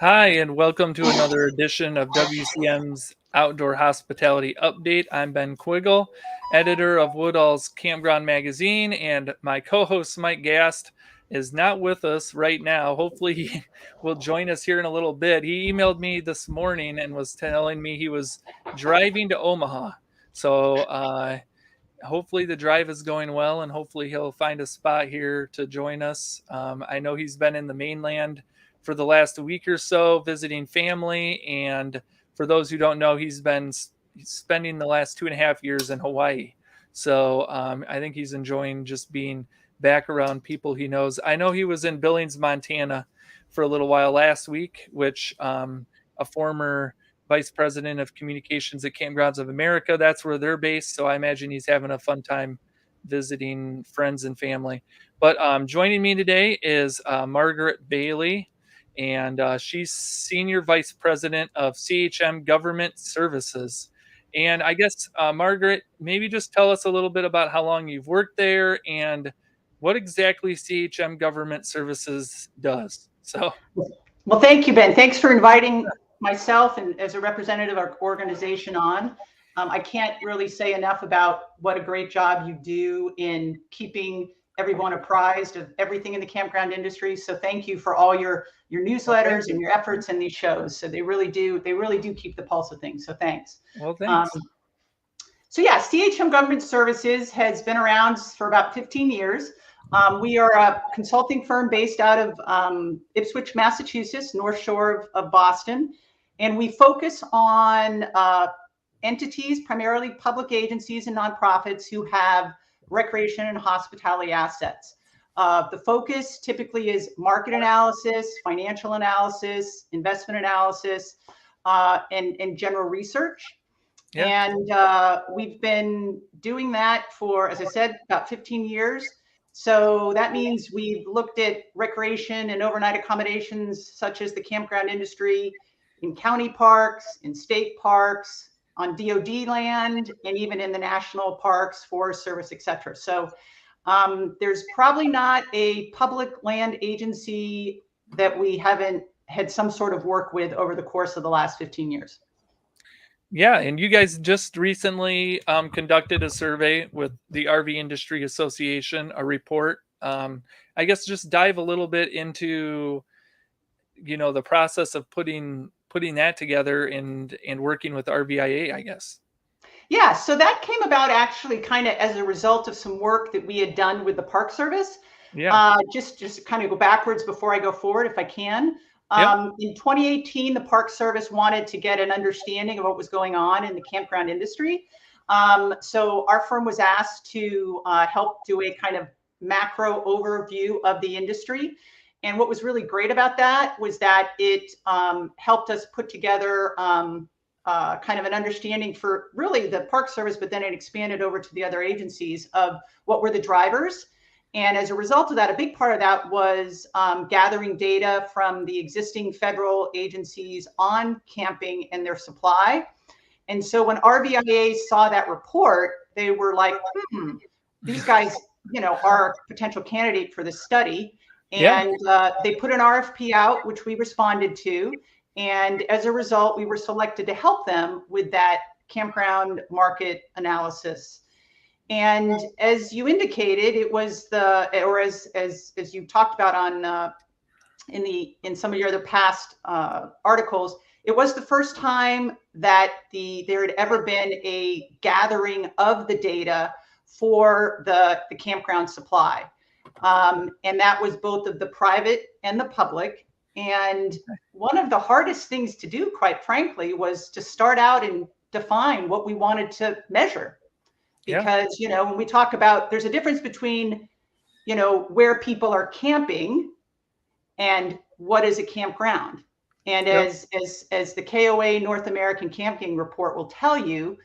Hi, and welcome to another edition of WCM's Outdoor Hospitality Update. I'm Ben Quiggle, editor of Woodall's Campground magazine, and my co-host Mike Gast is not with us right now. Hopefully he will join us here in a little bit. He emailed me this morning and was telling me he was driving to Omaha. So hopefully the drive is going well, and hopefully he'll find a spot here to join us. I know he's been in the mainland for the last week or so visiting family, and for those who don't know, he's spending the last 2.5 years in Hawaii. So I think he's enjoying just being back around people he knows. I know he was in Billings, Montana for a little while last week, which a former vice president of communications at Campgrounds of America, that's where they're based. So I imagine he's having a fun time visiting friends and family. But joining me today is Margaret Bailey, and she's senior vice president of CHM Government Services. And I guess, Margaret, maybe just tell us a little bit about how long you've worked there and what exactly CHM Government Services does. Well, thank you, Ben. Thanks for inviting myself and as a representative of our organization on. I can't really say enough about what a great job you do in keeping everyone apprised of everything in the campground industry. So thank you for all your newsletters and your efforts in these shows. So they really do keep the pulse of things. So thanks. Well, thanks. So yeah, CHM Government Services has been around for about 15 years. We are a consulting firm based out of Ipswich, Massachusetts, North Shore of Boston. And we focus on entities, primarily public agencies and nonprofits who have recreation and hospitality assets. The focus typically is market analysis, financial analysis, investment analysis, and general research. Yeah. And we've been doing that for, as I said, about 15 years. So that means we've looked at recreation and overnight accommodations, such as the campground industry, in county parks, in state parks, on DOD land, and even in the national parks, Forest Service, et cetera. So there's probably not a public land agency that we haven't had some sort of work with over the course of the last 15 years. Yeah, and you guys just recently conducted a survey with the RV Industry Association, a report. I guess just dive a little bit into, the process of putting that together and working with RVIA, I guess. Yeah, so that came about actually kind of as a result of some work that we had done with the Park Service. Yeah. Just kind of go backwards before I go forward, if I can. Yep. In 2018, the Park Service wanted to get an understanding of what was going on in the campground industry. So our firm was asked to help do a kind of macro overview of the industry. And what was really great about that was that it helped us put together kind of an understanding for really the Park Service, but then it expanded over to the other agencies of what were the drivers. And as a result of that, a big part of that was gathering data from the existing federal agencies on camping and their supply. And so when RVIA saw that report, they were like, these guys, are a potential candidate for this study. And they put an RFP out, which we responded to. And as a result, we were selected to help them with that campground market analysis. And as you indicated, it was as you talked about on in some of your other past articles, it was the first time that there had ever been a gathering of the data for the campground supply. And that was both of the private and the public. And one of the hardest things to do, quite frankly, was to start out and define what we wanted to measure. Because, when we talk about, there's a difference between, where people are camping and what is a campground. And as the KOA North American Camping Report will tell you,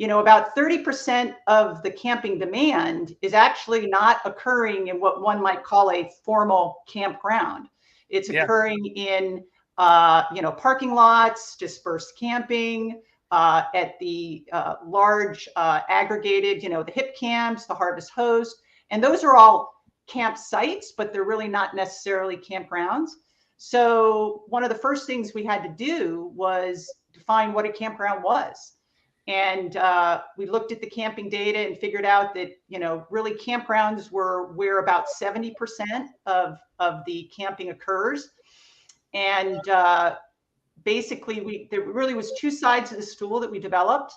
about 30% of the camping demand is actually not occurring in what one might call a formal campground. It's occurring in, parking lots, dispersed camping, at the large aggregated, the hip camps, the Harvest Host, and those are all campsites, but they're really not necessarily campgrounds. So one of the first things we had to do was define what a campground was. And we looked at the camping data and figured out that, really campgrounds were where about 70% of the camping occurs. And basically, there really was two sides of the stool that we developed.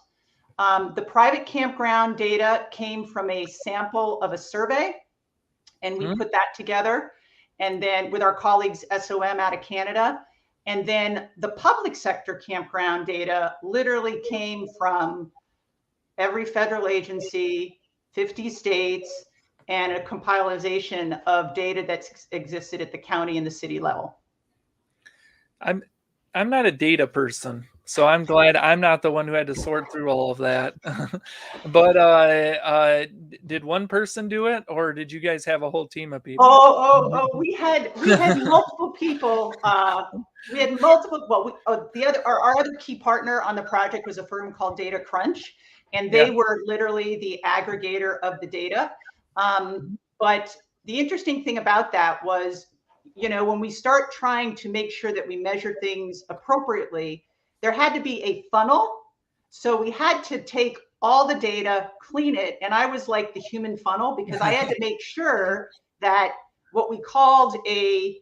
The private campground data came from a sample of a survey, and we put that together. And then with our colleagues SOM out of Canada. And then the public sector campground data literally came from every federal agency, 50 states, and a compilation of data that's existed at the county and the city level. I'm not a data person, so I'm glad I'm not the one who had to sort through all of that. But did one person do it, or did you guys have a whole team of people? We had multiple people. We had multiple. Well, our other key partner on the project was a firm called Data Crunch, and they were literally the aggregator of the data. But the interesting thing about that was, when we start trying to make sure that we measure things appropriately, there had to be a funnel. So we had to take all the data, clean it. And I was like the human funnel, because I had to make sure that what we called a,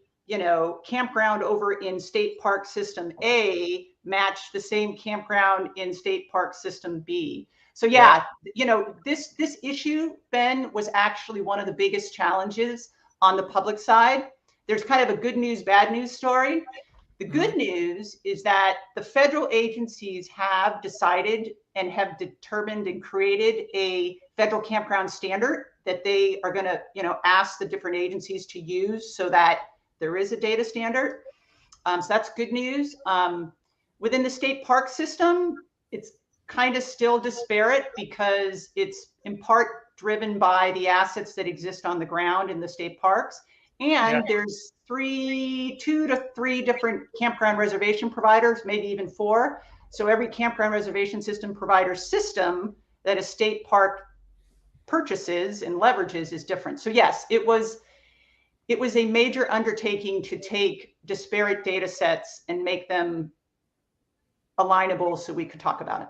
campground over in State Park System A matched the same campground in State Park System B. So this issue, Ben, was actually one of the biggest challenges on the public side. There's kind of a good news, bad news story. The good news is that the federal agencies have decided and have determined and created a federal campground standard that they are going to, ask the different agencies to use, so that there is a data standard. So that's good news. Within the state park system, it's kind of still disparate, because it's in part driven by the assets that exist on the ground in the state parks. And there's 2 to 3 different campground reservation providers, maybe even 4. So every campground reservation system provider system that a state park purchases and leverages is different. So yes, it was a major undertaking to take disparate data sets and make them alignable so we could talk about it.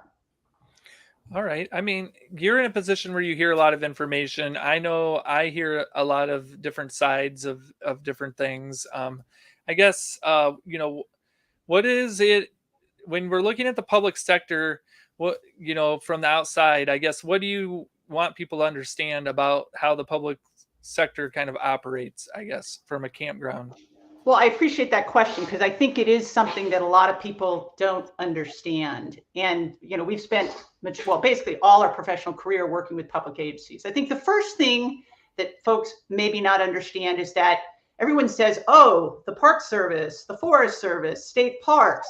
All right. I mean, you're in a position where you hear a lot of information. I know I hear a lot of different sides of different things. I guess, what is it when we're looking at the public sector, what, from the outside, I guess, what do you want people to understand about how the public sector kind of operates, I guess, from a campground? Well, I appreciate that question, because I think it is something that a lot of people don't understand. And, we've spent basically all our professional career working with public agencies. I think the first thing that folks maybe not understand is that everyone says, oh, the Park Service, the Forest Service, state parks,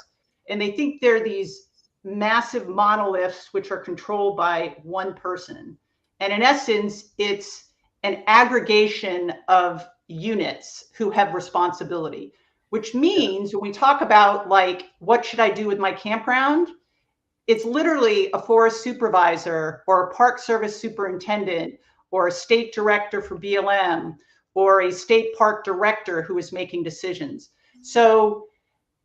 and they think they're these massive monoliths which are controlled by one person. And in essence, it's an aggregation of units who have responsibility, which means when we talk about, like, what should I do with my campground, it's literally a forest supervisor or a park service superintendent or a state director for BLM or a state park director who is making decisions. So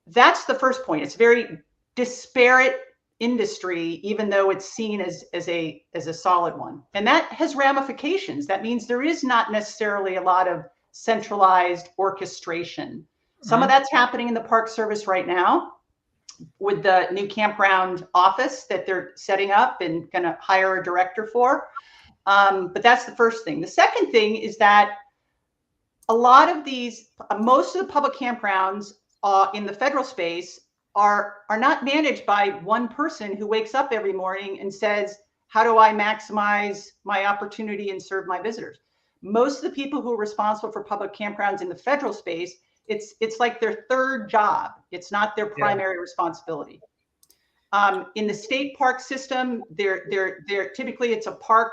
that's the first point. It's very disparate industry, even though it's seen as a solid one. And that has ramifications. That means there is not necessarily a lot of centralized orchestration. Some of that's happening in the Park Service right now with the new campground office that they're setting up and going to hire a director for. But that's the first thing. The second thing is that a lot of most of the public campgrounds in the federal space are not managed by one person who wakes up every morning and says, how do I maximize my opportunity and serve my visitors? Most of the people who are responsible for public campgrounds in the federal space, it's like their third job. It's not their primary responsibility. In the state park system, they're typically it's a park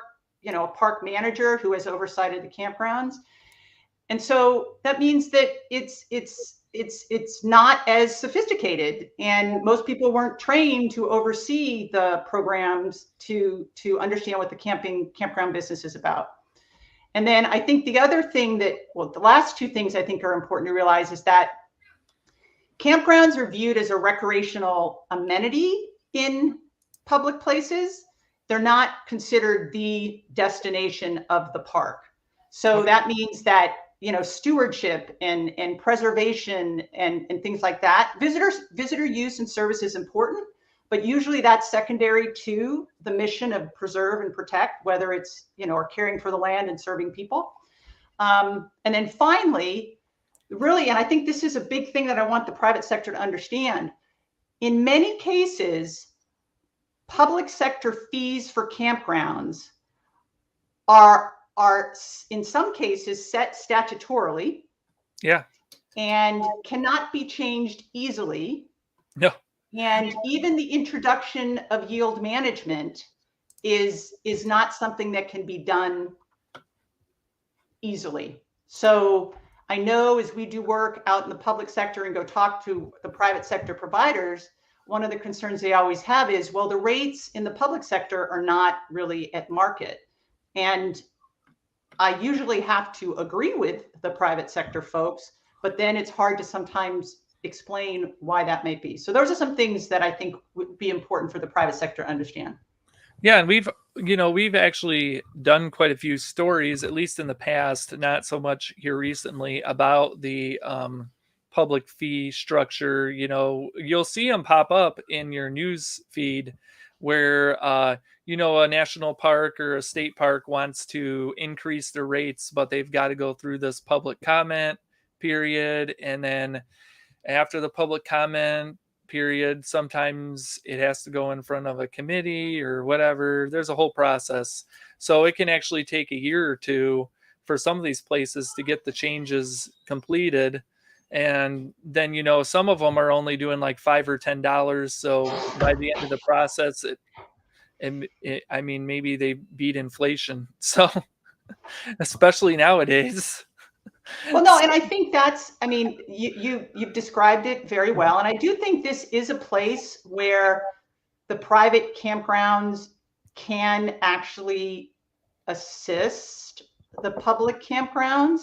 manager who has oversight of the campgrounds. And so that means that it's not as sophisticated, and most people weren't trained to oversee the programs to understand what the campground business is about. And then I think the other thing the last two things I think are important to realize is that campgrounds are viewed as a recreational amenity in public places. They're not considered the destination of the park. So that means that, stewardship and preservation and things like that, visitor use and service is important, but usually that's secondary to the mission of preserve and protect, whether it's, or caring for the land and serving people. And then finally, really, and I think this is a big thing that I want the private sector to understand, in many cases, public sector fees for campgrounds are in some cases set statutorily. Yeah. And cannot be changed easily. No. And even the introduction of yield management is not something that can be done easily. So I know as we do work out in the public sector and go talk to the private sector providers, one of the concerns they always have is, well, the rates in the public sector are not really at market. And I usually have to agree with the private sector folks, but then it's hard to sometimes explain why that may be. So those are some things that I think would be important for the private sector to understand. Yeah, and we've actually done quite a few stories, at least in the past, not so much here recently, about the public fee structure. You'll see them pop up in your news feed where a national park or a state park wants to increase their rates, but they've got to go through this public comment period, and then after the public comment period, sometimes it has to go in front of a committee or whatever. There's a whole process, so it can actually take a year or two for some of these places to get the changes completed. And then some of them are only doing like $5 or $10, so by the end of the process I mean, maybe they beat inflation, so especially nowadays. Well, no, and I think you've described it very well. And I do think this is a place where the private campgrounds can actually assist the public campgrounds.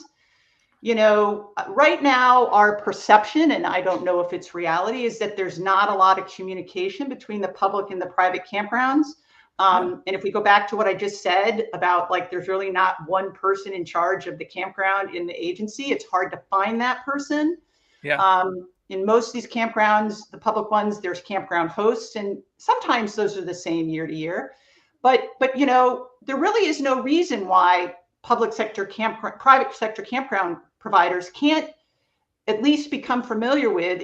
Right now, our perception, and I don't know if it's reality, is that there's not a lot of communication between the public and the private campgrounds. And if we go back to what I just said about there's really not one person in charge of the campground in the agency, it's hard to find that person. Yeah. In most of these campgrounds, the public ones, there's campground hosts, and sometimes those are the same year to year. But there really is no reason why private sector campground providers can't at least become familiar with,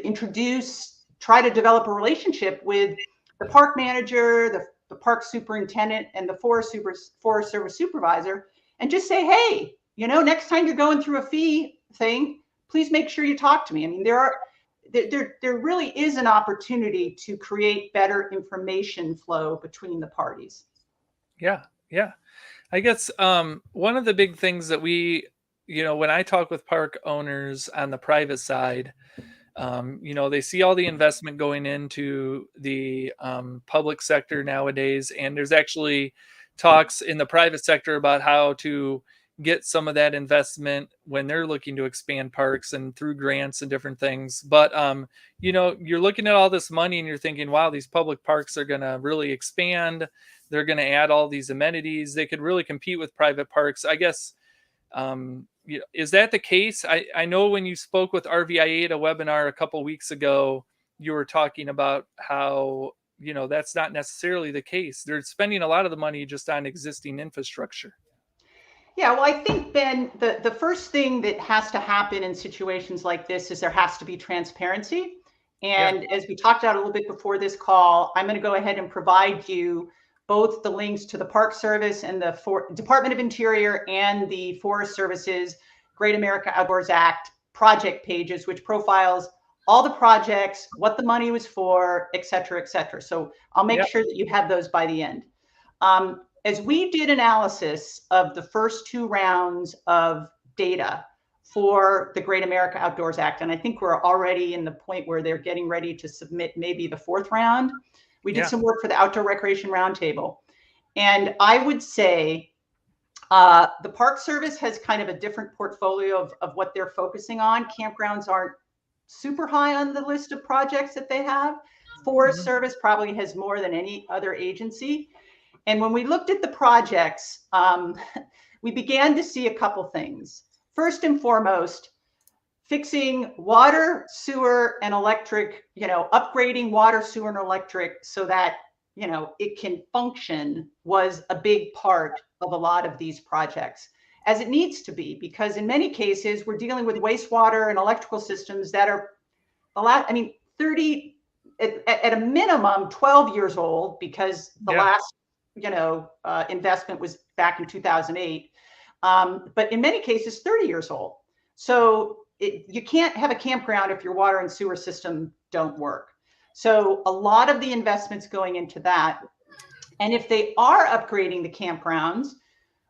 try to develop a relationship with the park manager, the park superintendent, and the Forest Service supervisor, and just say, hey, next time you're going through a fee thing, please make sure you talk to me. I mean, there really is an opportunity to create better information flow between the parties. Yeah. I guess one of the big things that when I talk with park owners on the private side, they see all the investment going into the public sector nowadays, and there's actually talks in the private sector about how to get some of that investment when they're looking to expand parks and through grants and different things. But you're looking at all this money and you're thinking, wow, these public parks are going to really expand. They're going to add all these amenities. They could really compete with private parks, I guess. Is that the case? I know when you spoke with RVIA at a webinar a couple weeks ago, you were talking about how, that's not necessarily the case. They're spending a lot of the money just on existing infrastructure. Yeah, well, I think, Ben, the first thing that has to happen in situations like this is there has to be transparency. And as we talked about a little bit before this call, I'm going to go ahead and provide you both the links to the Park Service and the Department of Interior and the Forest Service's Great America Outdoors Act project pages, which profiles all the projects, what the money was for, et cetera, et cetera. So I'll make sure that you have those by the end. As we did analysis of the first two rounds of data for the Great America Outdoors Act, and I think we're already in the point where they're getting ready to submit maybe the fourth round. We did some work for the Outdoor Recreation Roundtable. And I would say the Park Service has kind of a different portfolio of what they're focusing on. Campgrounds aren't super high on the list of projects that they have. Forest Service probably has more than any other agency. And when we looked at the projects, we began to see a couple things. First and foremost, fixing water, sewer, and electric, upgrading water, sewer, and electric so that, it can function was a big part of a lot of these projects, as it needs to be, because in many cases, we're dealing with wastewater and electrical systems that are 30, at a minimum, 12 years old, because the last, investment was back in 2008. But in many cases, 30 years old. So you can't have a campground if your water and sewer system don't work. So a lot of the investments going into that. And if they are upgrading the campgrounds,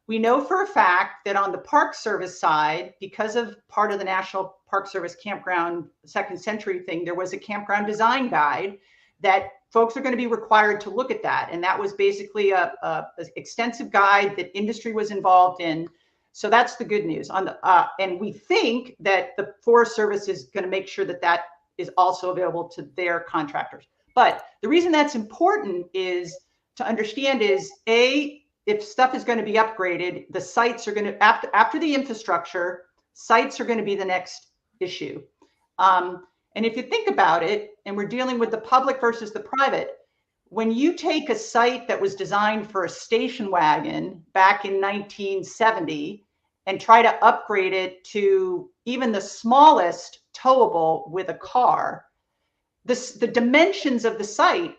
we know for a fact that on the Park Service side, because of part of the National Park Service Campground Second Century thing, there was a campground design guide that folks are going to be required to look at that. And that was basically a extensive guide that industry was involved in. So that's the good news. And we think that the Forest Service is going to make sure that that is also available to their contractors. But the reason that's important is to understand is, if stuff is going to be upgraded, the sites are going to, after the infrastructure, sites are going to be the next issue. And if you think about it, and we're dealing with the public versus the private, when you take a site that was designed for a station wagon back in 1970 and try to upgrade it to even the smallest towable with a car, the dimensions of the site,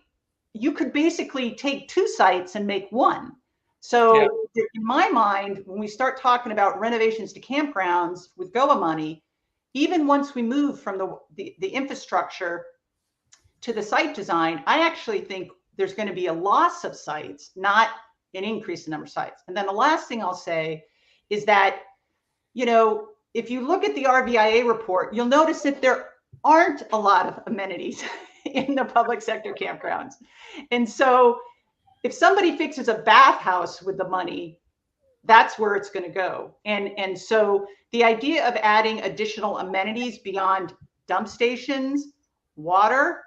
you could basically take two sites and make one. So in my mind, when we start talking about renovations to campgrounds with GOA money, even once we move from the infrastructure to the site design, I actually think there's going to be a loss of sites, not an increase in number of sites. And then the last thing I'll say is that, if you look at the RVIA report, you'll notice that there aren't a lot of amenities in the public sector campgrounds. And so if somebody fixes a bathhouse with the money, that's where it's going to go. And so the idea of adding additional amenities beyond dump stations, water,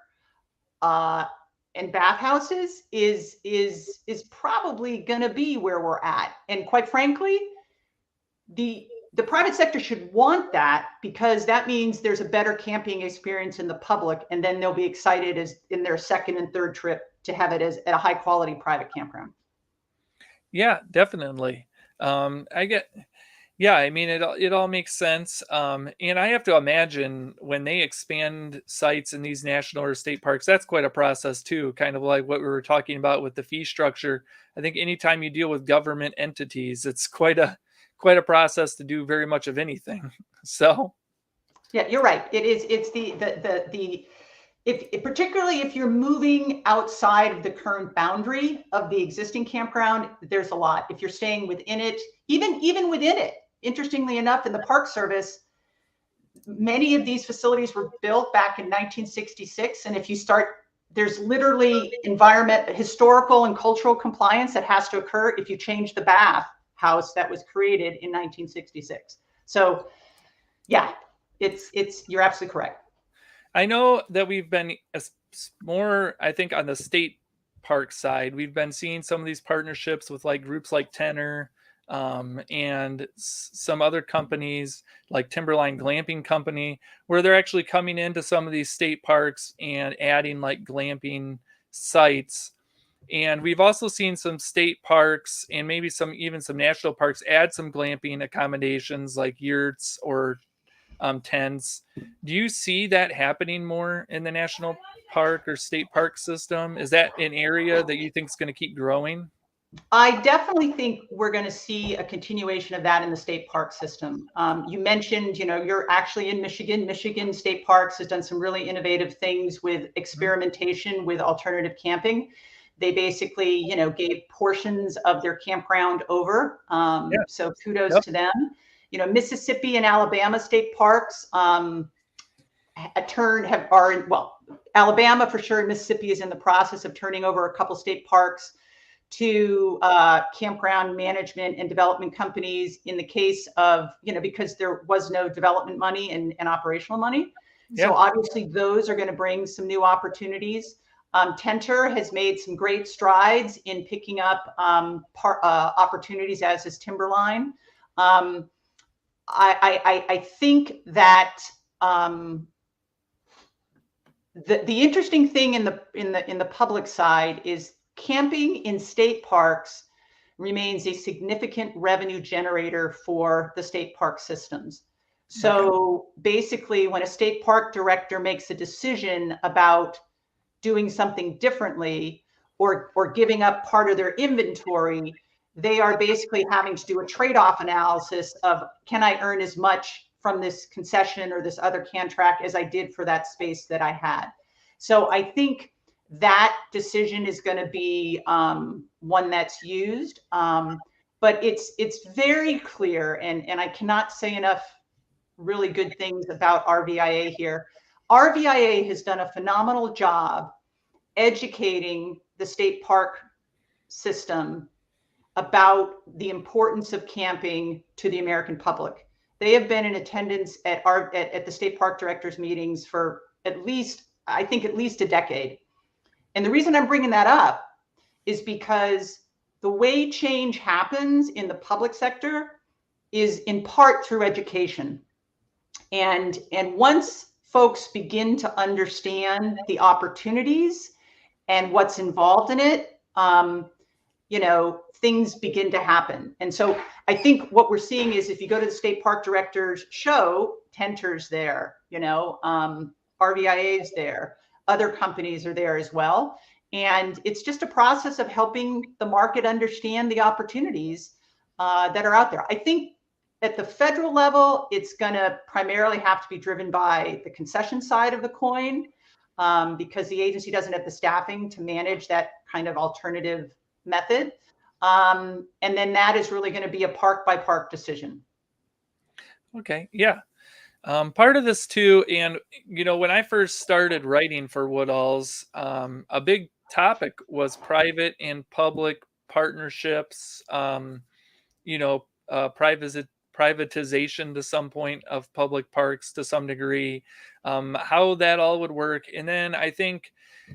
and bathhouses is probably going to be where we're at. And quite frankly, the private sector should want that, because that means there's a better camping experience in the public, and then they'll be excited as in their second and third trip to have it as at a high quality private campground. Yeah, definitely. It all makes sense. And I have to imagine when they expand sites in these national or state parks, that's quite a process too, kind of like what we were talking about with the fee structure. I think anytime you deal with government entities, it's quite a process to do very much of anything. So yeah, you're right. It is. It's if particularly if you're moving outside of the current boundary of the existing campground, there's a lot. If you're staying within it, even within it, interestingly enough, in the Park Service, many of these facilities were built back in 1966. And if you start, there's literally historical and cultural compliance that has to occur if you change the bath house that was created in 1966. So yeah, you're absolutely correct. I know that we've been more, I think, on the state park side, we've been seeing some of these partnerships with like groups like Tenor, and some other companies like Timberline Glamping Company, where they're actually coming into some of these state parks and adding like glamping sites. And we've also seen some state parks and maybe some national parks add some glamping accommodations like yurts or tents. Do you see that happening more in the national park or state park system? Is that an area that you think is going to keep growing? I definitely think we're going to see a continuation of that in the state park system. You mentioned, you're actually in Michigan. Michigan State Parks has done some really innovative things with experimentation with alternative camping. They basically, gave portions of their campground over. So kudos to them. Mississippi and Alabama state parks Alabama for sure, and Mississippi is in the process of turning over a couple state parks to campground management and development companies in the case of, because there was no development money and operational money. So obviously those are going to bring some new opportunities. Tenter has made some great strides in picking up opportunities, as is Timberline. I think that the interesting thing in the public side is camping in state parks remains a significant revenue generator for the state park systems. So basically, when a state park director makes a decision about doing something differently or giving up part of their inventory, they are basically having to do a trade-off analysis of, can I earn as much from this concession or this other contract as I did for that space that I had? So I think that decision is going to be one that's used, but it's very clear, and I cannot say enough really good things about RVIA here. RVIA has done a phenomenal job educating the state park system about the importance of camping to the American public. They have been in attendance at the state park directors meetings for at least a decade. And the reason I'm bringing that up is because the way change happens in the public sector is in part through education. And once folks begin to understand the opportunities and what's involved in it, things begin to happen. And so I think what we're seeing is, if you go to the state park directors show, Tenter's there, RVIA is there, other companies are there as well. And it's just a process of helping the market understand the opportunities that are out there. I think at the federal level, it's going to primarily have to be driven by the concession side of the coin, because the agency doesn't have the staffing to manage that kind of alternative method. And then that is really going to be a park by park decision. Okay. Yeah. Part of this too, and when I first started writing for Woodall's, a big topic was private and public partnerships, privatization to some point of public parks to some degree, how that all would work. And then I think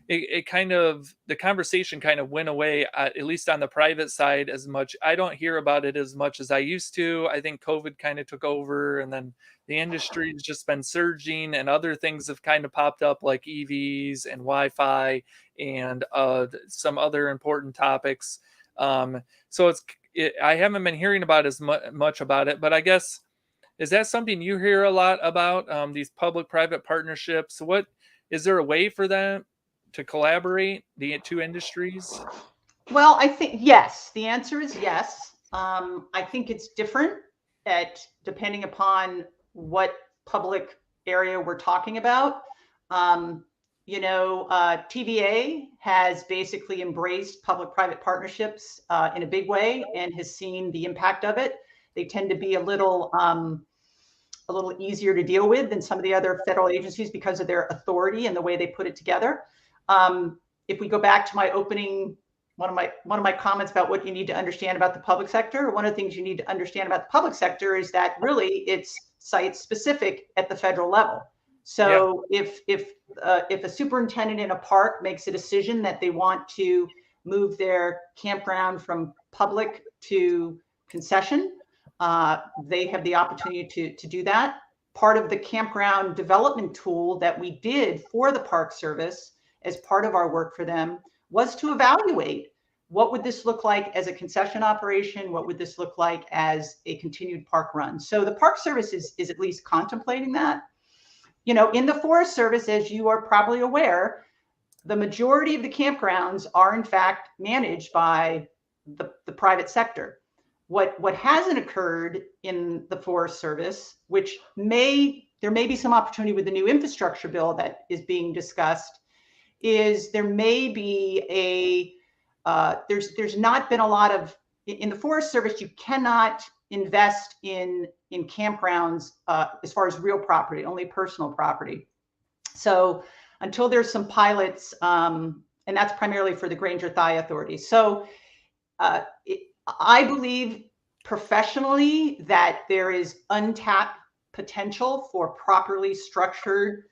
the conversation kind of went away, at least on the private side as much. I don't hear about it as much as I used to. I think COVID kind of took over, and then the industry's just been surging, and other things have kind of popped up like EVs and Wi-Fi and some other important topics. So I haven't been hearing about as much about it, but I guess, is that something you hear a lot about, these public-private partnerships? Is there a way for them to collaborate, the two industries? Well, I think yes. The answer is yes. I think it's different depending upon what public area we're talking about. TVA has basically embraced public-private partnerships in a big way and has seen the impact of it. They tend to be a little easier to deal with than some of the other federal agencies because of their authority and the way they put it together. If we go back to my opening, one of my comments about what you need to understand about the public sector, one of the things you need to understand about the public sector is that really it's site specific at the federal level. So if a superintendent in a park makes a decision that they want to move their campground from public to concession, they have the opportunity to do that. Part of the campground development tool that we did for the Park Service as part of our work for them was to evaluate, what would this look like as a concession operation? What would this look like as a continued park run? So the Park Service is at least contemplating that. In the Forest Service, as you are probably aware, the majority of the campgrounds are in fact managed by the private sector. What hasn't occurred in the Forest Service, which there may be some opportunity with the new infrastructure bill that is being discussed, is there may be there's not been a lot of, in the Forest Service, you cannot invest in campgrounds as far as real property, only personal property. So until there's some pilots, and that's primarily for the Granger-Thai Authority. So I believe professionally that there is untapped potential for properly structured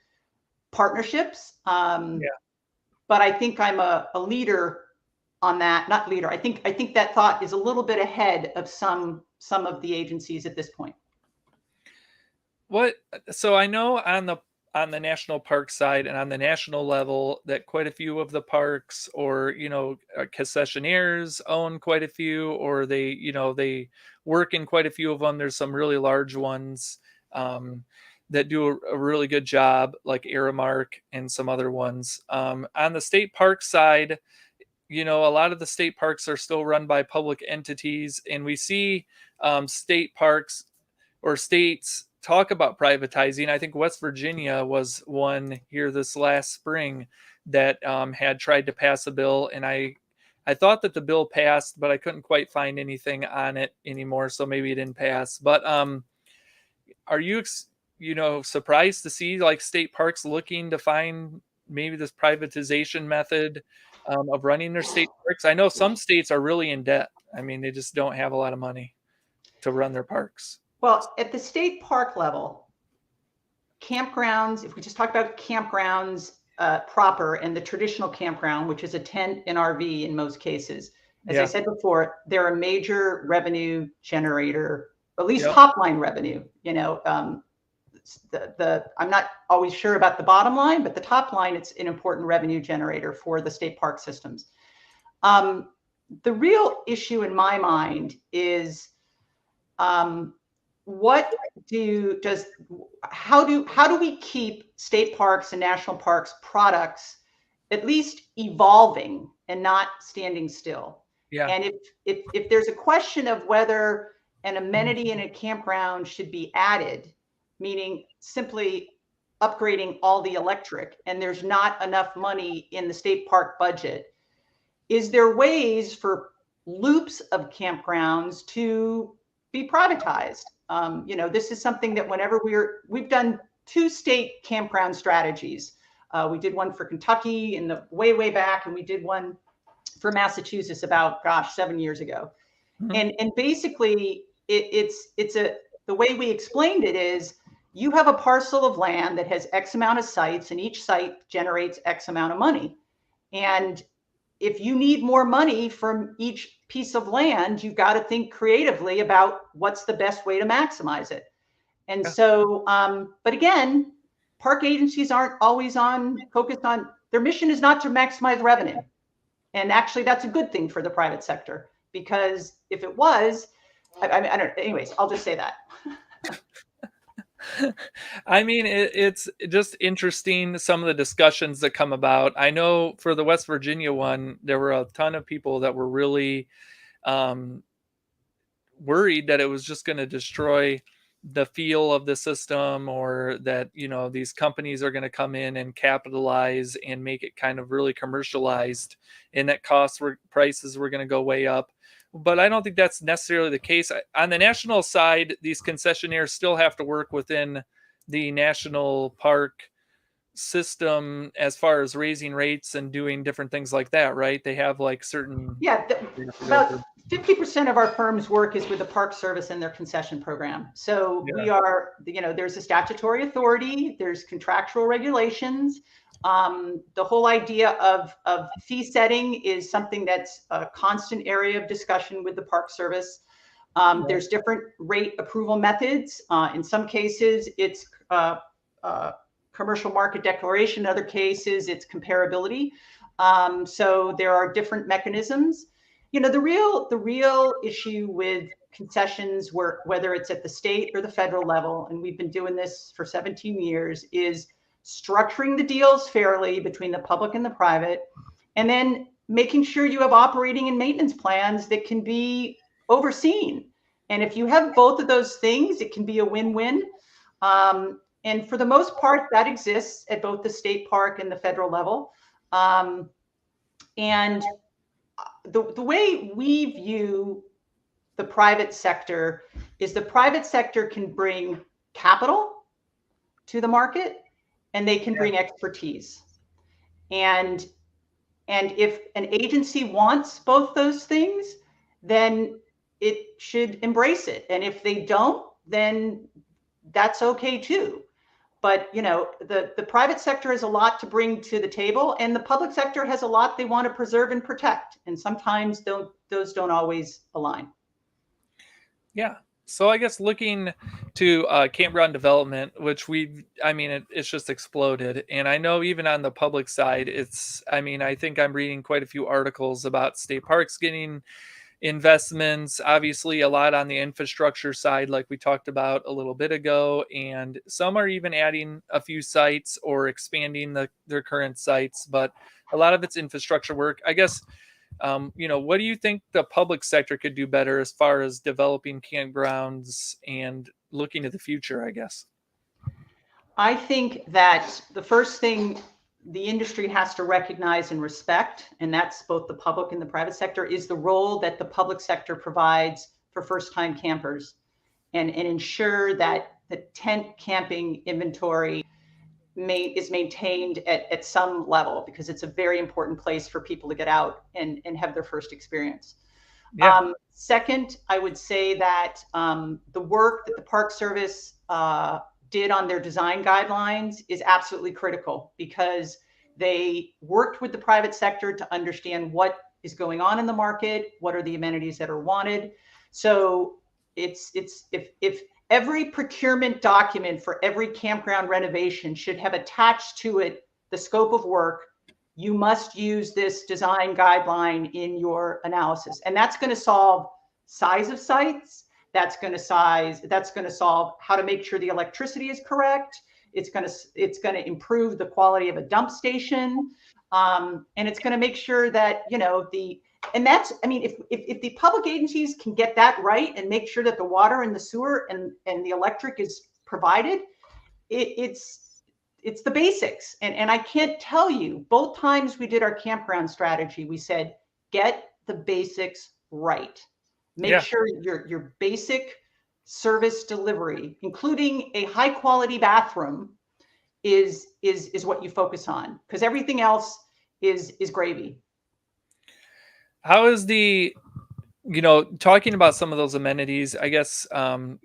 partnerships. But I think I'm a leader on that, not leader. I think that thought is a little bit ahead of some of the agencies at this point. So I know on the national park side and on the national level that quite a few of the parks, or concessionaires own quite a few, or they work in quite a few of them. There's some really large ones that do a really good job, like Aramark and some other ones. On the state park side, a lot of the state parks are still run by public entities, and we see state parks or states talk about privatizing. I think West Virginia was one here this last spring that had tried to pass a bill, and I thought that the bill passed, but I couldn't quite find anything on it anymore, so maybe it didn't pass. But are you surprised to see like state parks looking to find maybe this privatization method of running their state parks? I know some states are really in debt. I mean, they just don't have a lot of money to run their parks. Well, at the state park level, campgrounds, if we just talk about campgrounds proper and the traditional campground, which is a tent and RV in most cases, as I said before, they're a major revenue generator, at least top line revenue. I'm not always sure about the bottom line, but the top line, it's an important revenue generator for the state park systems. The real issue in my mind is how do we keep state parks and national parks products at least evolving and not standing still? And if there's a question of whether an amenity in a campground should be added, meaning simply upgrading all the electric, and there's not enough money in the state park budget, is there ways for loops of campgrounds to be privatized? This is something that whenever we've done 2 state campground strategies. We did one for Kentucky in the way back, and we did one for Massachusetts about 7 years ago. And basically the way we explained it is, you have a parcel of land that has X amount of sites, and each site generates X amount of money. And if you need more money from each piece of land, you've got to think creatively about what's the best way to maximize it. And so, but again, park agencies aren't always focused on, their mission is not to maximize revenue. And actually, that's a good thing for the private sector, because if it was, I don't, anyways, I'll just say that. I mean, it's just interesting, some of the discussions that come about. I know for the West Virginia one, there were a ton of people that were really worried that it was just going to destroy the feel of the system, or that, these companies are going to come in and capitalize and make it kind of really commercialized, and that prices were going to go way up. But I don't think that's necessarily the case. On the national side, these concessionaires still have to work within the national park system as far as raising rates and doing different things like that, right? They have like certain... About 50% of our firm's work is with the Park Service and their concession program. So we are, there's a statutory authority, there's contractual regulations. The whole idea of fee setting is something that's a constant area of discussion with the Park Service. There's different rate approval methods. In some cases, it's commercial market declaration. In other cases, it's comparability. So there are different mechanisms. The real issue with concessions, whether it's at the state or the federal level, and we've been doing this for 17 years, is structuring the deals fairly between the public and the private, and then making sure you have operating and maintenance plans that can be overseen. And if you have both of those things, it can be a win-win. And for the most part, that exists at both the state park and the federal level. And the way we view the private sector is, the private sector can bring capital to the market, and they can bring expertise. And if an agency wants both those things, then it should embrace it. And if they don't, then that's okay too. But the private sector has a lot to bring to the table, and the public sector has a lot they want to preserve and protect. And sometimes those don't always align. Yeah. So I guess looking to campground development, which it's just exploded. And I know even on the public side, I think I'm reading quite a few articles about state parks getting investments, obviously a lot on the infrastructure side, like we talked about a little bit ago. And some are even adding a few sites or expanding their current sites, but a lot of it's infrastructure work. I guess what do you think the public sector could do better as far as developing campgrounds and looking to the future, I guess? I think that the first thing the industry has to recognize and respect, and that's both the public and the private sector, is the role that the public sector provides for first-time campers, and ensure that the tent camping inventory is maintained at some level, because it's a very important place for people to get out and have their first experience. Yeah. Second, I would say that the work that the Park Service did on their design guidelines is absolutely critical, because they worked with the private sector to understand what is going on in the market, what are the amenities that are wanted. So if every procurement document for every campground renovation should have attached to it the scope of work, you must use this design guideline in your analysis. And that's going to solve size of sites. That's going to solve how to make sure the electricity is correct. It's going to improve the quality of a dump station. And it's going to make sure that, if the public agencies can get that right and make sure that the water and the sewer and the electric is provided, it's the basics. And I can't tell you, both times we did our campground strategy, we said, get the basics right. Make sure your basic service delivery, including a high quality bathroom, is what you focus on, because everything else is gravy. How is talking about some of those amenities, I guess, do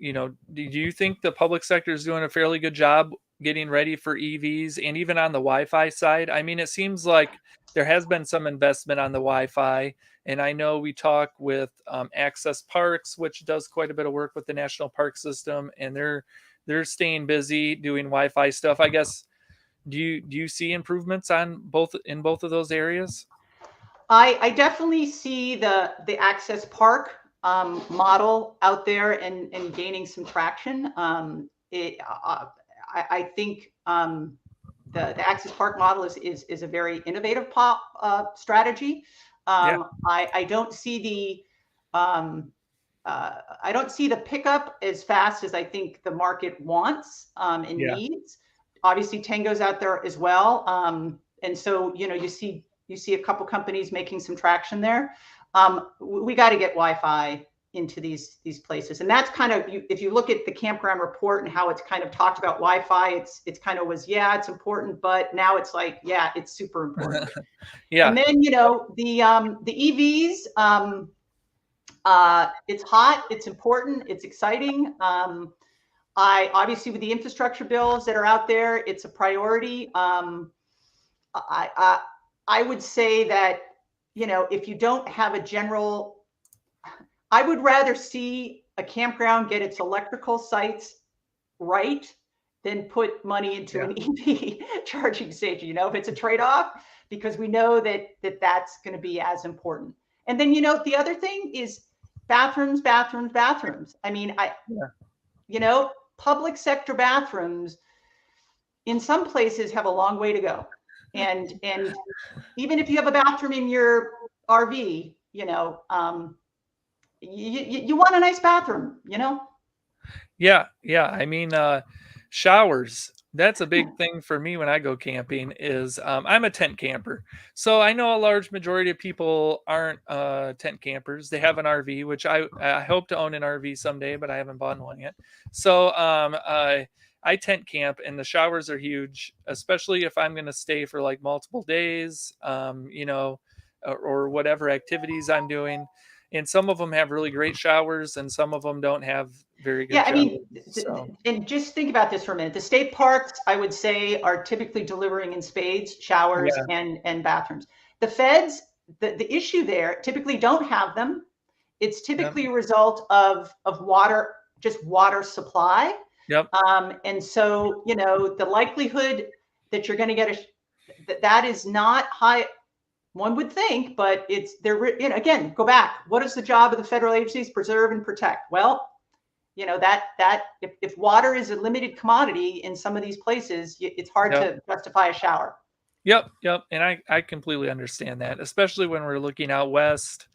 you think the public sector is doing a fairly good job getting ready for EVs, and even on the Wi-Fi side? I mean, it seems like there has been some investment on the Wi-Fi, and I know we talk with Access Parks, which does quite a bit of work with the National Park System, and they're staying busy doing Wi-Fi stuff. I guess, do you see improvements in both of those areas? I definitely see the Access Park model out there and gaining some traction. I think the Access Park model is a very innovative strategy. I don't see the pickup as fast as I think the market wants and needs. Obviously, Tango's out there as well, and so you see a couple companies making some traction there. We got to get Wi-Fi into these places, and that's kind of, if you look at the campground report and how it's kind of talked about Wi-Fi, it's kind of was, it's important, but now it's like, it's super important. And then the EVs, it's hot, it's important, it's exciting. I obviously, with the infrastructure bills that are out there, it's a priority. I would say that, if you don't have a general, I would rather see a campground get its electrical sites right than put money into an EV charging station, if it's a trade-off, because we know that's going to be as important. And then, the other thing is bathrooms. I mean, public sector bathrooms in some places have a long way to go. And even if you have a bathroom in your RV, you want a nice bathroom, Yeah. I mean, showers. That's a big thing for me when I go camping. Is I'm a tent camper, so I know a large majority of people aren't tent campers. They have an RV, which I hope to own an RV someday, but I haven't bought one yet. So I tent camp, and the showers are huge, especially if I'm going to stay for like multiple days, or whatever activities I'm doing. and some of them have really great showers, and some of them don't have very good Yeah, I showers. mean, So and just think about this for a minute. The state parks, I would say, are typically delivering in spades, showers, yeah, and bathrooms. The feds, the issue there, typically don't have them. It's yep, typically a result of water, just water supply. yep, And so, the likelihood that you're going to get that is not high, one would think, but it's there. Again, go back. What is the job of the federal agencies? Preserve and protect. Well, that if water is a limited commodity in some of these places, it's hard yep. to justify a shower. Yep, yep, and I completely understand that, especially when we're looking out west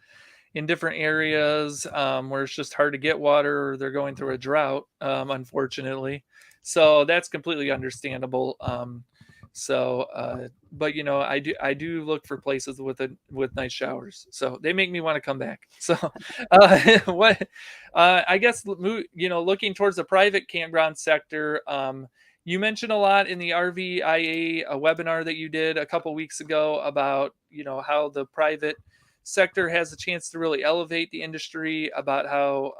in different areas, where it's just hard to get water or they're going through a drought, unfortunately. So that's completely understandable. But I do look for places with nice showers, so they make me want to come back. So, what I guess looking towards the private campground sector. You mentioned a lot in the RVIA webinar that you did a couple weeks ago about how the private sector has a chance to really elevate the industry, about how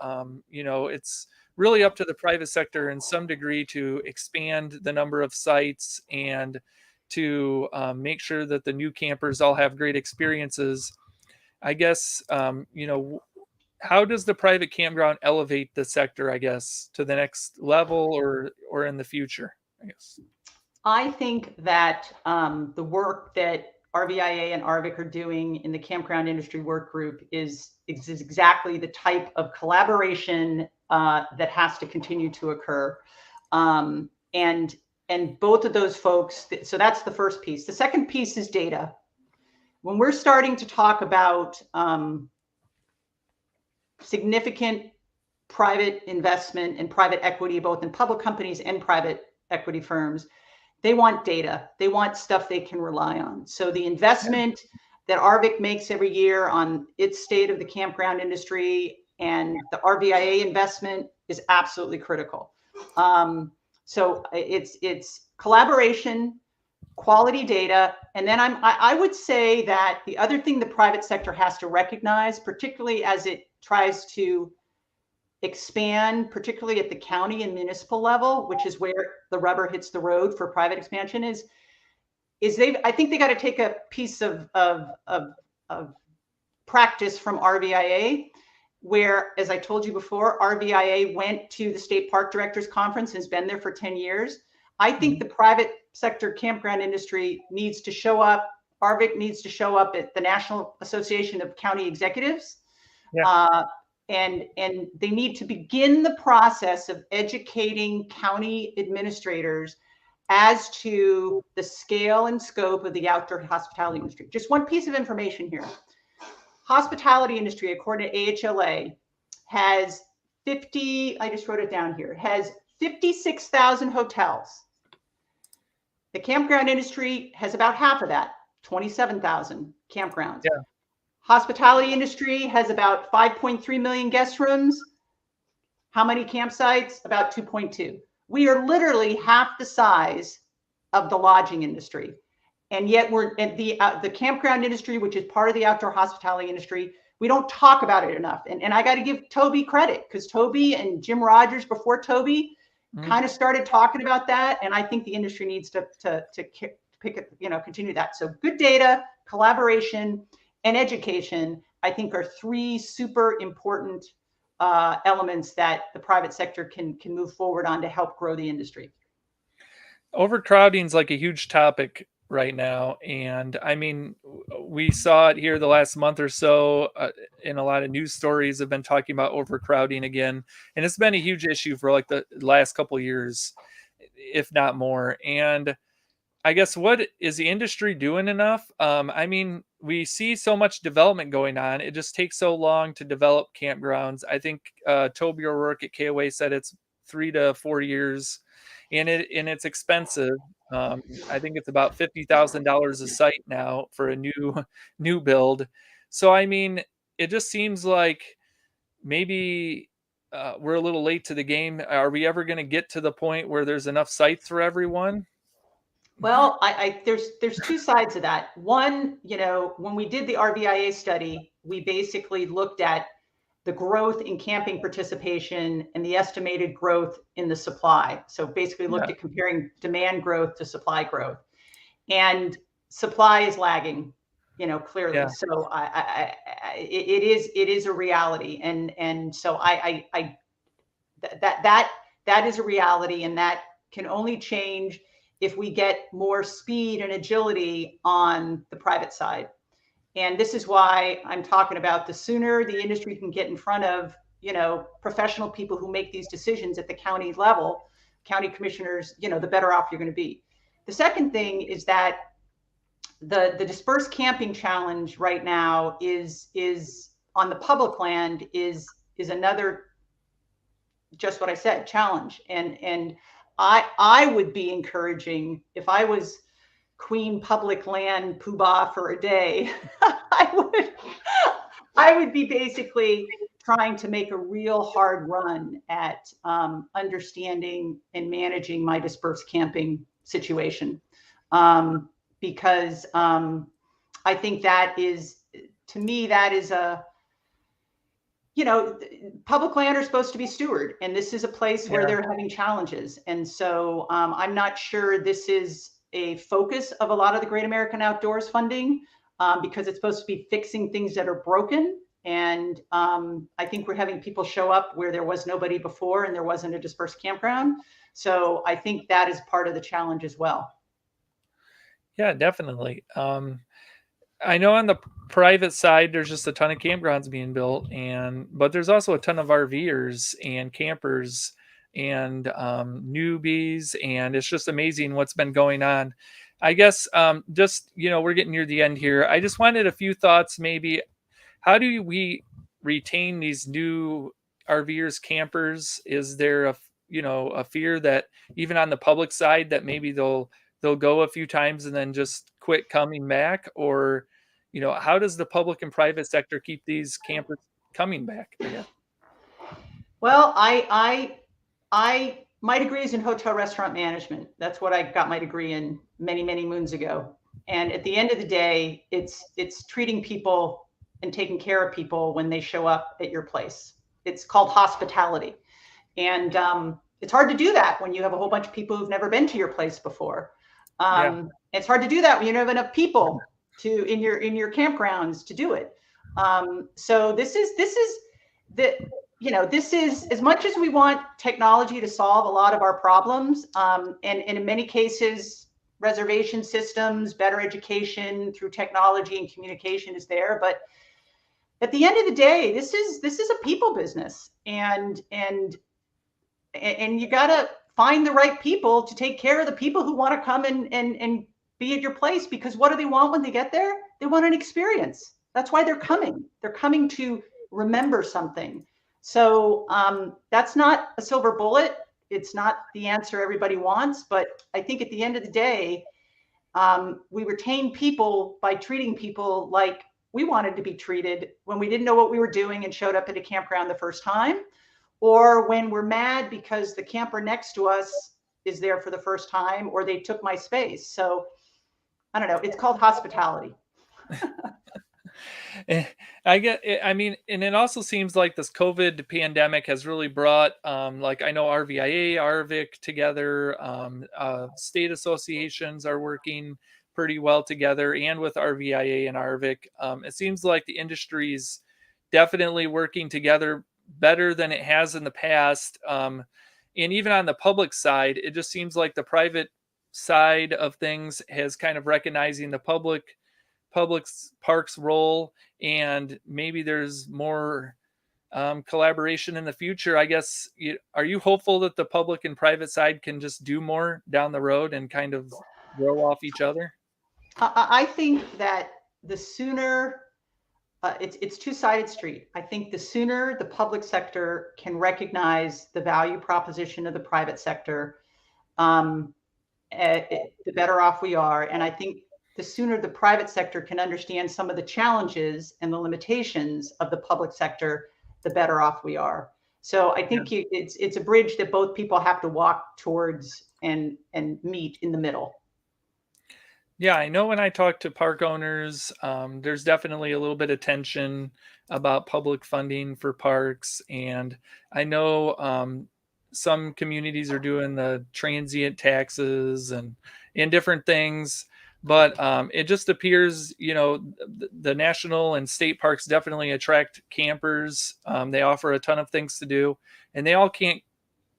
it's really up to the private sector in some degree to expand the number of sites and to make sure that the new campers all have great experiences. I guess how does the private campground elevate the sector, I guess, to the next level or in the future, I guess? I think that the work that RVIA and RVIC are doing in the campground industry work group is exactly the type of collaboration that has to continue to occur. And both of those folks, so that's the first piece. The second piece is data. When we're starting to talk about significant private investment and private equity, both in public companies and private equity firms, they want data. They want stuff they can rely on. So the investment that RVIC makes every year on its state of the campground industry and the RVIA investment is absolutely critical. So it's collaboration, quality data, and then I would say that the other thing the private sector has to recognize, particularly as it tries to expand, particularly at the county and municipal level, which is where the rubber hits the road for private expansion, is I think they got to take a piece of practice from RVIA, where, as I told you before, RVIA went to the State Park Directors Conference and has been there for 10 years. I think the private sector campground industry needs to show up. RVIC needs to show up at the National Association of County Executives. Yeah. And they need to begin the process of educating county administrators as to the scale and scope of the outdoor hospitality industry. Just one piece of information here. Hospitality industry, according to AHLA, has I just wrote it down here, has 56,000 hotels. The campground industry has about half of that, 27,000 campgrounds. Yeah. Hospitality industry has about 5.3 million guest rooms. How many campsites? About 2.2. We are literally half the size of the lodging industry. And yet we're at the campground industry, which is part of the outdoor hospitality industry. We don't talk about it enough. And I got to give Toby credit, because Toby and Jim Rogers before Toby kind of started talking about that. And I think the industry needs to pick it, continue that. So good data, collaboration, and education, I think, are three super important elements that the private sector can move forward on to help grow the industry. Overcrowding is like a huge topic right now, and I mean, we saw it here the last month or so in a lot of news stories have been talking about overcrowding again, and it's been a huge issue for like the last couple of years, if not more. And I guess, what is the industry doing enough? I mean, we see so much development going on. It just takes so long to develop campgrounds. I think Toby O'Rourke at KOA said it's 3 to 4 years, and it's expensive. I think it's about $50,000 a site now for a new build. So I mean, it just seems like maybe we're a little late to the game. Are we ever going to get to the point where there's enough sites for everyone? Well, there's two sides of that. One, when we did the RVIA study, we basically looked at the growth in camping participation and the estimated growth in the supply. So basically looked at comparing demand growth to supply growth, and supply is lagging, clearly. Yeah. So it is a reality, and so that is a reality, and that can only change if we get more speed and agility on the private side. And this is why I'm talking about the sooner the industry can get in front of, professional people who make these decisions at the county level, county commissioners, the better off you're going to be. The second thing is that the dispersed camping challenge right now is on the public land is another, just what I said, challenge. And I would be encouraging, if I was Queen Public Land Poobah for a day, I would be basically trying to make a real hard run at understanding and managing my dispersed camping situation, because I think that is, to me, that is a, public land are supposed to be steward, and this is a place where they're having challenges. And so I'm not sure this is a focus of a lot of the Great American Outdoors funding, because it's supposed to be fixing things that are broken. And I think we're having people show up where there was nobody before and there wasn't a dispersed campground. So I think that is part of the challenge as well. Yeah, definitely. I know on the private side, there's just a ton of campgrounds being built, but there's also a ton of RVers and campers and newbies, and it's just amazing what's been going on. I guess we're getting near the end here. I just wanted a few thoughts. Maybe, how do we retain these new RVers, campers? Is there a fear that even on the public side that maybe they'll go a few times and then just quit coming back? Or how does the public and private sector keep these campers coming back? Well, my degree is in hotel restaurant management. That's what I got my degree in many moons ago. And at the end of the day, it's treating people and taking care of people when they show up at your place. It's called hospitality. And it's hard to do that when you have a whole bunch of people who've never been to your place before. It's hard to do that when you don't have enough people in your campgrounds to do it. So this is as much as we want technology to solve a lot of our problems, and in many cases, reservation systems, better education through technology and communication is there. But at the end of the day, this is a people business, and you got to find the right people to take care of the people who want to come and be at your place, because what do they want when they get there? They want an experience. That's why they're coming. They're coming to remember something. So that's not a silver bullet. It's not the answer everybody wants, but I think at the end of the day, we retain people by treating people like we wanted to be treated when we didn't know what we were doing and showed up at a campground the first time, or when we're mad because the camper next to us is there for the first time, or they took my space. So I don't know. It's called hospitality. I mean, and it also seems like this COVID pandemic has really brought, like I know RVIA, RVIC together, state associations are working pretty well together, and with RVIA and RVIC, it seems like the industry's definitely working together better than it has in the past. And even on the public side, it just seems like the private side of things has kind of recognizing the public parks role, and maybe there's more collaboration in the future. I guess, are you hopeful that the public and private side can just do more down the road and kind of grow off each other? I think that the sooner, it's two-sided street. I think the sooner the public sector can recognize the value proposition of the private sector, the better off we are. And I think the sooner the private sector can understand some of the challenges and the limitations of the public sector, the better off we are. So I think it's a bridge that both people have to walk towards and meet in the middle. Yeah, I know when I talk to park owners, there's definitely a little bit of tension about public funding for parks. And I know some communities are doing the transient taxes and different things. But it just appears, the national and state parks definitely attract campers. They offer a ton of things to do, and they all can't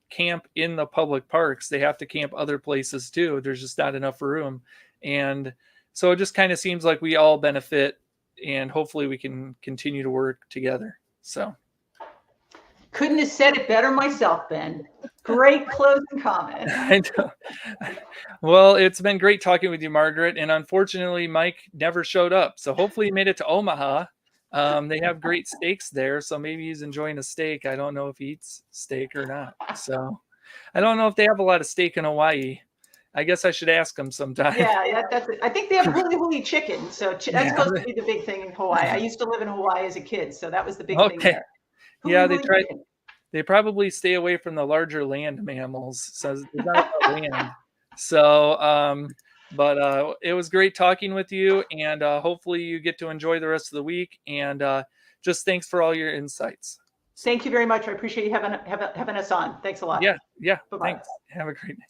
camp in the public parks. They have to camp other places too. There's just not enough room. And so it just kind of seems like we all benefit, and hopefully we can continue to work together. So couldn't have said it better myself, Ben. Great closing comment. I know. Well, it's been great talking with you, Margaret. And unfortunately, Mike never showed up. So hopefully he made it to Omaha. They have great steaks there, so maybe he's enjoying a steak. I don't know if he eats steak or not. So I don't know if they have a lot of steak in Hawaii. I guess I should ask him sometime. Yeah, that's it. I think they have huli chicken. So that's supposed to be the big thing in Hawaii. I used to live in Hawaii as a kid, so that was the big thing there. Yeah, they probably stay away from the larger land mammals. So there's not enough land. So, but it was great talking with you, and hopefully you get to enjoy the rest of the week. And just thanks for all your insights. Thank you very much. I appreciate you having us on. Thanks a lot. Yeah. Bye-bye. Thanks. Have a great day.